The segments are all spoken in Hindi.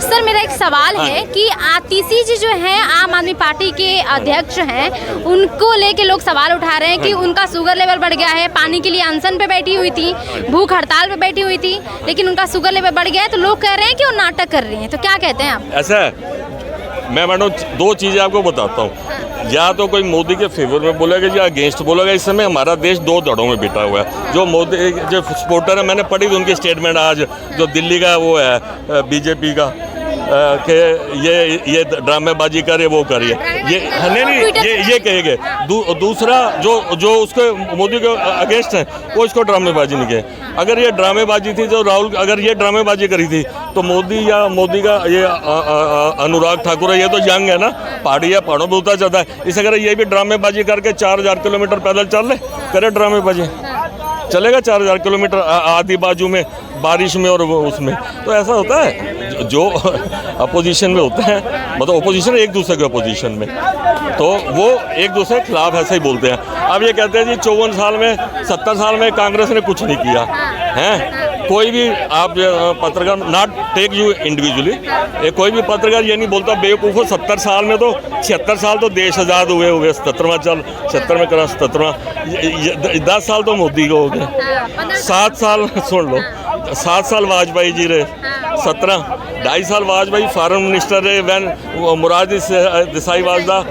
सर मेरा एक सवाल है कि आतिशी जी जो हैं आम आदमी पार्टी के अध्यक्ष हैं, उनको लेके लोग सवाल उठा रहे हैं कि उनका शुगर लेवल बढ़ गया है, पानी के लिए अनशन पे बैठी हुई थी, भूख हड़ताल पे बैठी हुई थी, लेकिन उनका शुगर लेवल बढ़ गया है, तो लोग कह रहे हैं कि वो नाटक कर रही हैं, तो क्या कहते हैं आप? ऐसा है, मैं मैडम दो चीज़ें आपको बताता हूँ। या तो कोई मोदी के फेवर में बोलेगा या अगेंस्ट बोलेगा। इस समय हमारा देश दो धड़ों में बिटा हुआ है। जो मोदी जो सपोर्टर है, मैंने पढ़ी थी उनकी स्टेटमेंट आज, जो दिल्ली का वो है बीजेपी का, कि ये ड्रामेबाजी करे वो करिए, ये नहीं ये कहेंगे। दूसरा जो उसके मोदी के अगेंस्ट है वो इसको ड्रामेबाजी नहीं कहे। अगर ये ड्रामेबाजी थी जो राहुल, अगर ये ड्रामेबाजी करी थी तो मोदी का ये अनुराग ठाकुर है, ये तो यंग है ना, पहाड़ी है, पहाड़ों पर उतर जाता है। इस अगर ये भी ड्रामेबाजी करके 4000 किलोमीटर पैदल चल ले, करे ड्रामेबाजी, चलेगा 4000 किलोमीटर आधी बाजू में, बारिश में और उसमें। तो ऐसा होता है जो अपोजिशन में होते हैं, मतलब अपोजिशन एक दूसरे के अपोजिशन में, तो वो एक दूसरे के खिलाफ ऐसे ही बोलते हैं। अब ये कहते हैं जी 54 साल में 70 साल में कांग्रेस ने कुछ नहीं किया है। कोई भी आप पत्रकार, नॉट टेक यू इंडिविजुअली, कोई भी पत्रकार ये नहीं बोलता बेवकूफ़ हो। 70 साल में तो 76 साल तो देश आज़ाद हुए 77वां चल 77 में करा 77वां, 10 साल तो मोदी को हो गए, 7 साल सुन लो, 7 साल वाजपेयी जी रहे, 17 2.5 साल वाजपेयी फॉरेन मिनिस्टर रहे, when Morarji Desai was the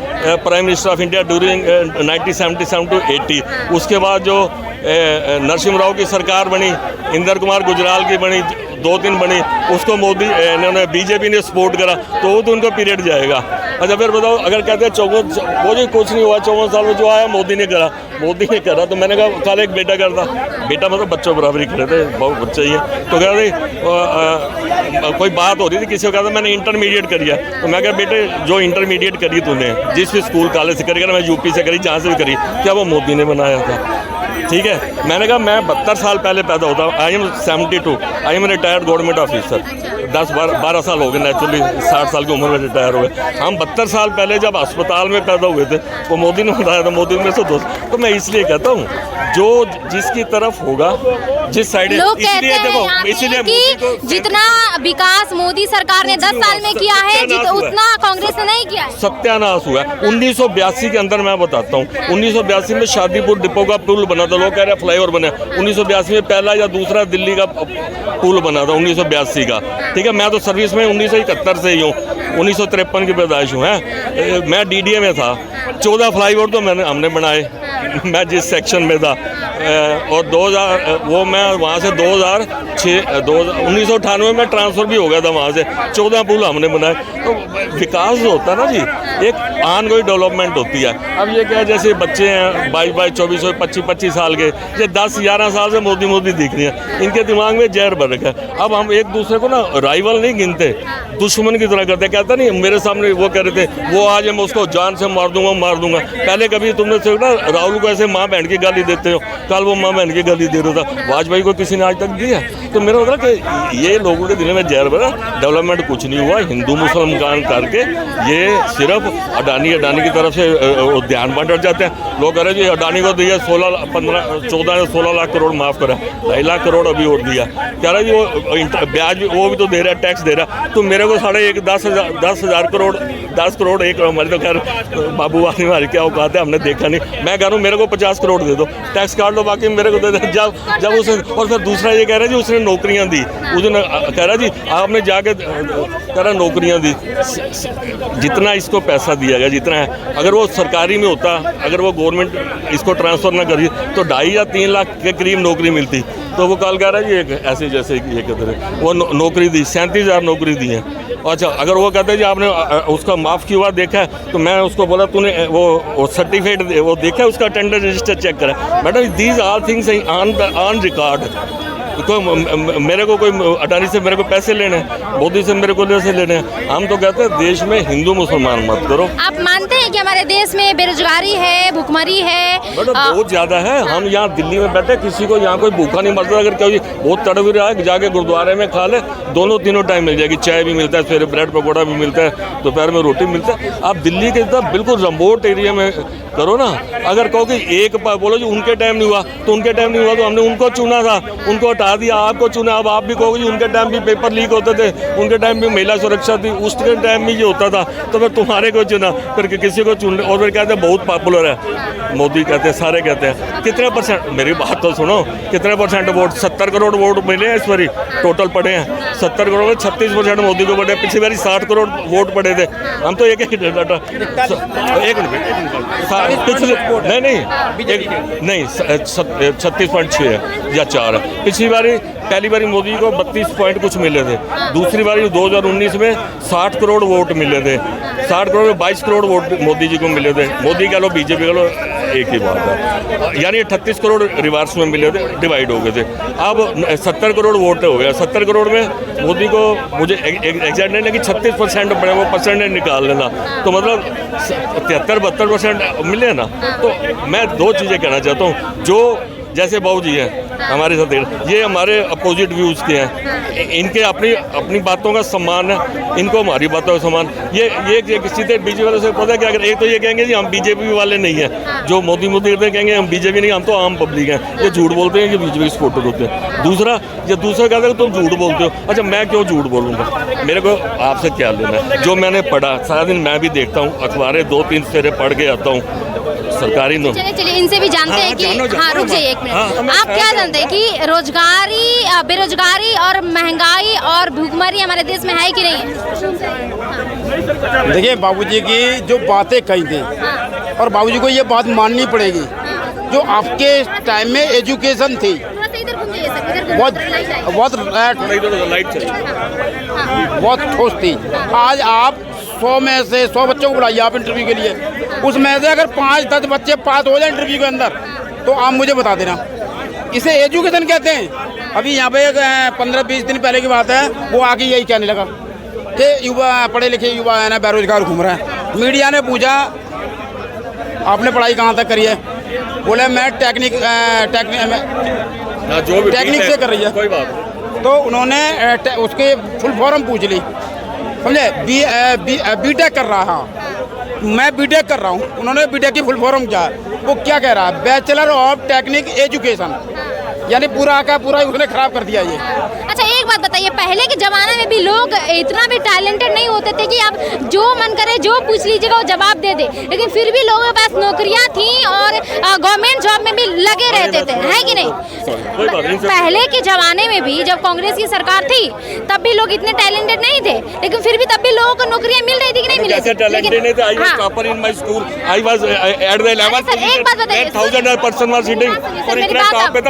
prime minister of India during 1977 to 80। उसके बाद जो नरसिम्हा राव की सरकार बनी, इंदर कुमार गुजराल की बनी, 2-3 बनी, उसको मोदी इन्होंने बीजेपी ने सपोर्ट करा, तो वो तो उनको पीरियड जाएगा। अच्छा फिर बताओ, अगर कहते हैं 54 वो जो कुछ नहीं हुआ 54 साल में, जो आया मोदी ने करा, तो मैंने कहा कल एक बेटा करता, बेटा मतलब बच्चों बराबरी खड़े थे, बहुत बच्चे ही है, तो कह रहे कोई बात हो रही थी, किसी को कहता मैंने इंटरमीडिएट करी है, तो मैं कहा बेटे जो इंटरमीडिएट करी तूने जिस भी स्कूल कॉलेज से करी, मैं यूपी से करी, जहाँ से भी करी, क्या वो मोदी ने बनाया था? ठीक है, मैंने कहा मैं 72 साल पहले पैदा होता हूँ, I am 72, I am retired government officer, 10-12 साल हो गए नेचुरली, 60 साल की उम्र में रिटायर हुए। हम 72 साल पहले जब अस्पताल में पैदा हुए थे वो मोदी ने बताया था, मोदी में से दोस्त। तो मैं इसलिए कहता हूँ जो जिसकी तरफ होगा, जिस साइड, इसलिए देखो, इसलिए कि जितना विकास मोदी सरकार ने 10 साल में किया है उतना कांग्रेस ने नहीं किया। सत्यानाश हुआ। 1982 के अंदर मैं बताता हूँ, 1982 में शादीपुर डिपो का पुल बना था, लोग कह रहे हैं फ्लाईओवर बना। 1982 में पहला या दूसरा दिल्ली का पुल बना था 1982 का। ठीक है, मैं तो सर्विस में 1971 से ही हूँ, 1953 की पैदाइश हूँ। मैं DDA में था, 14 फ्लाईओवर तो हमने बनाए, मैं जिस सेक्शन में था। और 2000 वो मैं वहाँ से 1998 में ट्रांसफ़र भी हो गया था वहाँ से। 14 पुल हमने बनाए। तो विकास जो होता है ना जी, एक ऑनगोइंग डेवलपमेंट होती है। अब ये क्या है, जैसे बच्चे हैं 22, 24, 25 साल के, ये 10-11 साल से मोदी दिख रही हैं, इनके दिमाग में जहर भर रखा है। अब हम एक दूसरे को ना राइवल नहीं गिनते, दुश्मन की तरह करते। कहता नहीं, मेरे सामने वो कह रहे थे वो आज मैं उसको जान से मार दूंगा। पहले कभी तुमने से ना राहुल को ऐसे माँ बहन की गाली देते हो, कल वो माँ बहन की गाली दे रहा था, वाजपेयी को किसी ने आज तक दिया? तो मेरा मतलब कि ये लोगों के दिल में जहर भरा। डेवलपमेंट कुछ नहीं हुआ, हिंदू मुसलमान करके ये सिर्फ अडानी की तरफ से ध्यान बांट जाते हैं। लोग कह रहे हैं जी अडानी को दिया 16 लाख करोड़ माफ़ करा, 2.5 लाख करोड़ अभी और दिया। कह रहा है जी वो ब्याज भी वो भी तो दे रहा है, टैक्स दे रहा। तो मेरे को 10,000 करोड़ 10 करोड़ एक, हमारी तो खैर बाबू वाली हमारी क्या औकात है, हमने देखा नहीं। मैं कह रहा हूँ मेरे को 50 करोड़ दे दो, टैक्स काट लो, बाकी मेरे को दे दो। जब उसे, और फिर दूसरा ये कह रहा है जी उसने नौकरियाँ दी, उसने कह रहा जी आपने जाके कह रहा नौकरियाँ दी। जितना इसको पैसा दिया गया, जितना है, अगर वो सरकारी में होता, अगर वो गवर्नमेंट इसको ट्रांसफ़र ना करी तो 2.5 या 3 लाख के करीब नौकरी मिलती। तो वो कल कह रहा है जी ऐसे जैसे ये कहते रहे, वो नौकरी दी, 37,000 नौकरी दी है। अच्छा, अगर वो कहते हैं जी आपने उसका माफ़ किया हुआ देखा है, तो मैं उसको बोला तूने वो सर्टिफिकेट वो देखा है, उसका अटेंडेंस रजिस्टर चेक करा। Madam these are things on record. मेरे को कोई अडानी से मेरे को पैसे लेने हैं, मोदी से मेरे को पैसे लेने हैं। हम तो कहते हैं देश में हिंदू मुसलमान मत करो। आप मानते हैं कि हमारे देश में बेरोजगारी है, भुखमरी है? बहुत ज़्यादा है। हम यहाँ दिल्ली में बैठे, किसी को यहाँ कोई भूखा नहीं मरता। अगर कोई बहुत तड़प रहा है, जाके गुरुद्वारे में खा ले, तीनों टाइम मिल जाएगी। चाय भी मिलता है, फिर ब्रेड पकौड़ा भी मिलता है, दोपहर में रोटी मिलता है। आप दिल्ली के तरफ बिल्कुल रिमोट एरिया में करो ना। अगर कहो कि एक बोलो जो उनके टाइम नहीं हुआ, तो उनके टाइम नहीं हुआ तो हमने उनको चुना था, उनको हटा हटा दिया, आपको चुना, अब आप भी कहोगे उनके टाइम भी पेपर लीक होते थे, उनके टाइम भी महिला सुरक्षा थी, उसके टाइम में ये होता था, तो फिर तुम्हारे को चुना, फिर किसी को चुन, और फिर कहते हैं बहुत पॉपुलर है मोदी, कहते हैं सारे कहते हैं। कितने परसेंट, मेरी बात तो सुनो, कितने परसेंट वोट, 70 करोड़ वोट मिले हैं इस बारी, टोटल पड़े हैं 70 करोड़ में 36% मोदी को पड़े, पिछली बारी 60 करोड़ वोट पड़े थे। हम तो एक डाटा, एक मिनट, पिछले नहीं 36.6 है या 4 है। पिछली बारी पहली बारी मोदी को 32 पॉइंट कुछ मिले थे, दूसरी बारी 2019 में 60 करोड़ वोट मिले थे, 60 करोड़ में 22 करोड़ वोट मोदी जी को मिले थे। मोदी कह लो बीजेपी कह लो एक ही बात है, यानी 38 करोड़ रिवर्स में मिले थे, डिवाइड हो गए थे। अब 70 करोड़ वोट हो गया, 70 करोड़ में मोदी को, मुझे एग्जैक्ट नहीं लेकिन 36% बड़े वो परसेंटेज निकाल लेना, तो मतलब 73-72% मिले ना। तो मैं दो चीज़ें कहना चाहता हूँ, जो जैसे बाबू जी हैं हमारे साथ, ये हमारे अपोजिट व्यूज़ के हैं, इनके अपनी बातों का सम्मान है, इनको हमारी बातों का सम्मान। ये सीधे बीजेपी वाले से पता है क्या, अगर एक तो ये कहेंगे जी हम बीजेपी वाले नहीं हैं, जो मोदी कहेंगे हम बीजेपी नहीं, हम तो आम पब्लिक हैं, ये झूठ बोलते हैं कि बीजेपी के सपोर्टर होते हैं। दूसरा कहते हैं तुम झूठ बोलते हो। अच्छा, मैं क्यों झूठ बोलूँगा, मेरे को आपसे क्या लेना है? जो मैंने पढ़ा, सारा दिन मैं भी देखता हूँ अखबारें, 2-3 फेरे पढ़ के आता हूँ सरकारी। चलिए इनसे भी जानते हैं कि हाँ, रुक जाइए एक मिनट, आप क्या जानते हैं कि रोजगारी, बेरोजगारी और महंगाई और भूखमरी हमारे देश में है कि नहीं है? देखिए, बाबूजी की जो बातें कही थी, और बाबूजी को ये बात माननी पड़ेगी, जो आपके टाइम में एजुकेशन थी बहुत ठोस थी। आज आप 100 में से 100 बच्चों को बुलाइए आप इंटरव्यू के लिए, उसमें से अगर 5-10 बच्चे पास हो जाए इंटरव्यू के अंदर, तो आप मुझे बता देना, इसे एजुकेशन कहते हैं। अभी यहाँ पे 15-20 दिन पहले की बात है, वो आके यही कहने लगा कि युवा, पढ़े लिखे युवा है ना, बेरोजगार घूम रहा है। मीडिया ने पूछा आपने पढ़ाई कहाँ तक करी है, बोले मैं टेक्निक से कर रही है, कोई बात। तो उन्होंने उसके फुल फॉर्म पूछ ली, समझे, बीटेक कर रहा है, मैं बीटेक कर रहा हूँ, उन्होंने बीटेक की फुल फॉर्म क्या है, वो क्या कह रहा है, बैचलर ऑफ टेक्निक एजुकेशन, यानी पूरा का पूरा उसने खराब कर दिया ये। अच्छा, एक बात बताइए, पहले के ज़माने में भी लोग इतना भी टैलेंटेड नहीं होते थे कि आप जो मन करे जो पूछ लीजिएगा वो जवाब दे दे, लेकिन फिर भी लोगों के पास नौकरियां थी और गवर्नमेंट जॉब में भी लगे रहते थे, है कि नहीं? पहले के ज़माने में भी जब कांग्रेस की सरकार थी तब भी लोग इतने टैलेंटेड नहीं थे, लेकिन फिर भी तब भी लोगों को नौकरियां मिल रही थी कि नहीं मिल रही थी?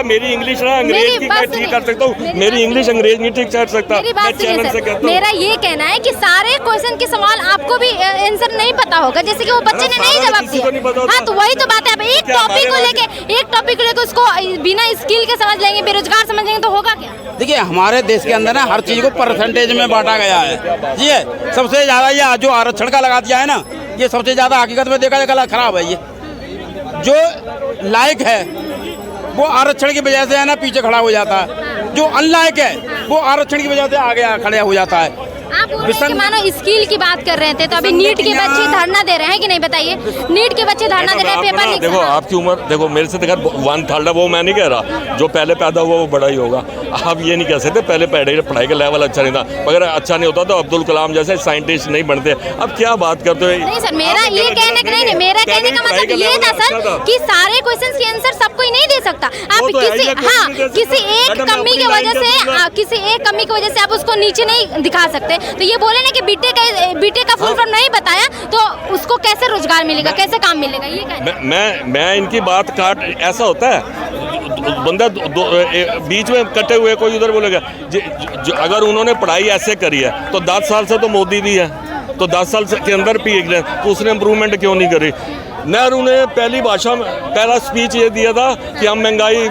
मेरी इंग्लिश ना अंग्रेज की मैं ठीक कर सकता हूँ, मेरी इंग्लिश अंग्रेज नहीं ठीक कर सकता। मेरा ये कहना है कि सारे क्वेश्चन के सवाल आपको भी आंसर नहीं पता होगा, जैसे कि वो बच्चे ने नहीं जवाब दिया। हाँ, तो वही तो बात है, अब एक टॉपिक को लेकर उसको बिना स्किल के समझ लेंगे, बेरोजगार समझ लेंगे, तो होगा क्या? देखिए, हमारे देश के अंदर ना हर चीज़ को परसेंटेज में बांटा गया है। जी है, सबसे ज़्यादा ये जो आरक्षण का लगा दिया है ना, ये सबसे ज़्यादा हकीकत में देखा जाए खराब है। ये जो लायक है वो आरक्षण की वजह से है ना पीछे खड़ा हो जाता है, जो अनलायक है वो आरक्षण की वजह से आगे खड़े हो जाता है। आप मानो स्किल की बात कर रहे थे, तो अभी नीट के बच्चे धरना दे रहे हैं कि नहीं, बताइए? नीट के बच्चे धरना दे रहे हैं, पेपर लीक। देखो, आपकी उम्र देखो, मेरे से देखा 1/3 है, वो मैं नहीं कह रहा, जो पहले पैदा हुआ वो बड़ा ही होगा। आप ये नहीं कह सकते पहले पढ़ाई का लेवल अच्छा नहीं था, मगर अच्छा नहीं होता तो अब्दुल कलाम जैसे साइंटिस्ट नहीं बनते। अब क्या बात करते हो? नहीं सर, मेरा ये कहने का नहीं, मेरा कहने का मतलब ये था सर कि सारे क्वेश्चंस के आंसर सब कोई नहीं दे सकता। आप किसी एक कमी की वजह से आप उसको नीचे नहीं दिखा सकते। तो ये बोले ना कि बीटेक का फुल फॉर्म नहीं बताया, तो उसको कैसे रोजगार मिलेगा, कैसे काम मिलेगा? ये कहना मैं इनकी बात काट, ऐसा होता है बंदा बीच में कटे हुए कोई उधर बोलेगा, अगर उन्होंने पढ़ाई ऐसे करी है तो 10 साल से तो मोदी भी है, तो 10 साल के अंदर भी तो उसने इम्प्रूवमेंट क्यों नहीं करी? नेहरू ने पहला स्पीच ये दिया था कि हम महंगाई,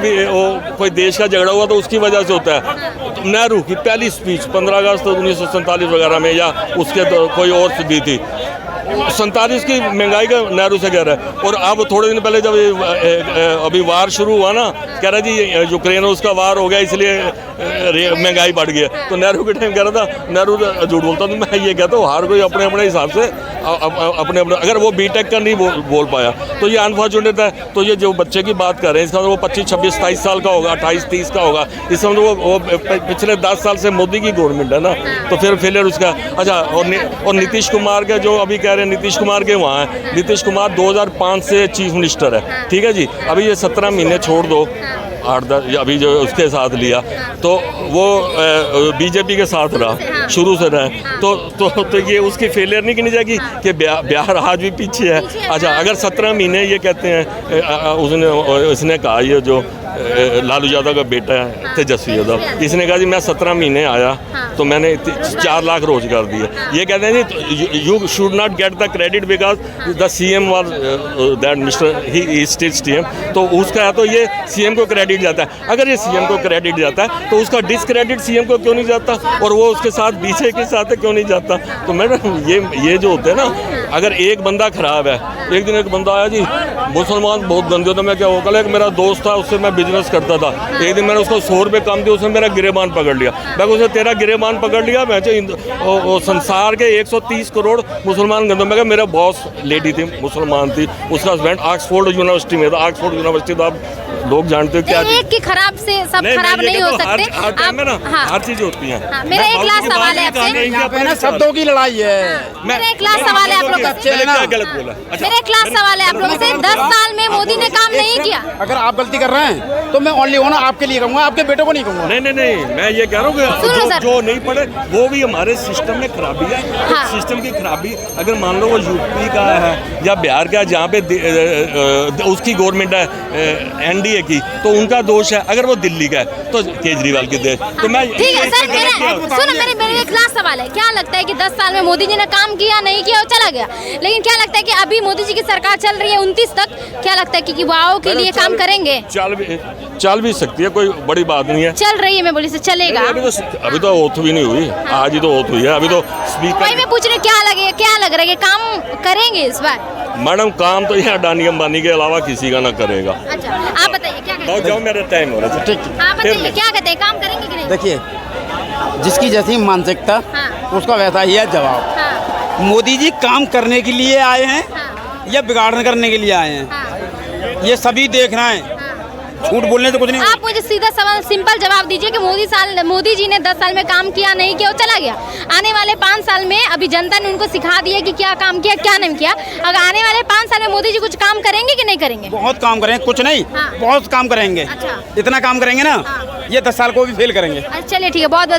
कोई देश का झगड़ा हुआ तो उसकी वजह से होता है। तो नेहरू की पहली स्पीच 15 अगस्त 1947 वगैरह में, या उसके तो कोई और दी थी, 47 की महंगाई का नेहरू से कह रहा है। और अब थोड़े दिन पहले जब अभी वार शुरू हुआ ना, कह रहा जी यूक्रेन उसका वार हो गया इसलिए महंगाई बढ़ गई है। तो नेहरू के टाइम कह रहा था, नेहरू झूठ बोलता, तो मैं ये कहता हूँ हर कोई अपने अपने हिसाब से अपने अगर वो बीटेक का नहीं बोल पाया तो ये अनफॉर्चुनेट है। तो ये जो बच्चे की बात कर रहे हैं इसका वो 25, 26, 27 साल का होगा, 28, 30 का होगा। इस समय वो पिछले 10 साल से मोदी की गवर्नमेंट है ना, तो फिर फेलियर उसका। अच्छा, और नीतीश कुमार के जो अभी कह रहे हैं, नीतीश कुमार के वहाँ है, नीतीश कुमार 2005 से चीफ मिनिस्टर है, ठीक है जी। अभी ये 17 महीने छोड़ दो, 8-10 अभी जो उसके साथ लिया, तो वो बीजेपी के साथ रहा, शुरू से रहे, तो ये उसकी फेलियर नहीं गिनी जाएगी कि बिहार आज भी पीछे है। अच्छा, अगर 17 महीने ये कहते हैं, उसने कहा, ये जो लालू यादव का बेटा है तेजस्वी यादव, इसने कहा जी मैं 17 महीने आया तो मैंने 4 लाख रोजगार दिए। ये कहते हैं जी you should not get the credit because the CM was that mister he state CM, तो उसका है तो ये सीएम को क्रेडिट जाता है। अगर ये सीएम को क्रेडिट जाता है तो उसका डिसक्रेडिट सीएम को क्यों नहीं जाता, और वो उसके साथ बीजेपी के साथ क्यों नहीं जाता। तो मैडम ये जो होते हैं ना, अगर एक बंदा खराब है, एक दिन एक बंदा आया जी मुसलमान बहुत गंदे होते, मैं क्या हो, कल एक मेरा दोस्त था उससे मैं बिजनेस करता था, एक दिन मैंने उसको 100 रुपये कम दिए, उसने मेरा गिरेबान पकड़ लिया। मैं उसने तेरा गिरेबान पकड़ लिया, मैं संसार के 130 करोड़ मुसलमान गंदों में, मेरा बॉस लेडी थी, मुसलमान थी, उसका हस्बैंड ऑक्सफोर्ड यूनिवर्सिटी में था। ऑक्सफोर्ड यूनिवर्सिटी तो आप लोग जानते हो क्या, एक की खराब से सब खराब नहीं हो सकते, हर टाइम में ना हर चीज होती है। मेरा एक लास्ट सवाल है आपसे, शब्दों की लड़ाई है। मेरा एक लास्ट सवाल है आप लोगों से, गलत बोला। मेरा एक लास्ट सवाल है आप लोगों से, 10 साल में मोदी ने काम नहीं किया। अगर आप गलती कर रहे हैं तो मैं ओनली होना आपके लिए कहूँगा, आपके बेटे को नहीं कहूँगा। नहीं, मैं ये कह रहा हूँ कि जो नहीं पढ़े वो भी हमारे सिस्टम में खराबी है। हाँ। सिस्टम की खराबी, अगर मान लो वो यूपी का है या बिहार का, जहाँ पे उसकी गवर्नमेंट है एनडीए की, तो उनका दोष है। अगर वो दिल्ली का है तो केजरीवाल की देश। तो मैं ठीक है सर, मेरे एक लास्ट सवाल है, क्या लगता है कि 10 साल में मोदी जी ने काम किया नहीं किया और चला गया, लेकिन क्या लगता है कि अभी मोदी जी की सरकार चल रही है 29 तक, क्या लगता है कि युवाओं के लिए काम करेंगे? चल भी सकती है, कोई बड़ी बात नहीं है। चल रही है, मैं बोली से चलेगा। अभी तो ओथ भी नहीं हुई, आज ही तो ओथ हुई है। अभी तो स्पीकर, वही मैं पूछ रही हूँ, क्या लग रहा है कि काम करेंगे इस बार? मैडम काम तो ये अडानी अंबानी के अलावा किसी का ना करेगा। अच्छा, आप बताइए क्या कहते हैं? जाओ, मेरा टाइम हो रहा है। ठीक है, आप बताइए क्या कहते हैं, काम करेंगे कि नहीं? देखिए, जिसकी जैसी मानसिकता उसका वैसा ही है जवाब। हाँ, मोदी जी काम करने के लिए आए हैं हाँ, या बिगाड़ने करने के लिए आए हैं, हाँ, ये सभी देख रहे हैं। झूठ बोलने तो कुछ नहीं। आप मुझे सीधा सवाल सिंपल जवाब दीजिए कि मोदी जी ने 10 साल में काम किया नहीं किया और चला गया। आने वाले 5 साल में अभी जनता ने उनको सिखा दिया कि क्या काम किया क्या नहीं किया। अगर आने वाले 5 साल में मोदी जी कुछ काम करेंगे कि नहीं करेंगे? बहुत काम करेंगे, कुछ नहीं, हाँ। बहुत काम करेंगे। अच्छा। इतना काम करेंगे ना, हाँ। ये 10 साल को भी फेल करेंगे। चलिए ठीक है, बहुत बहुत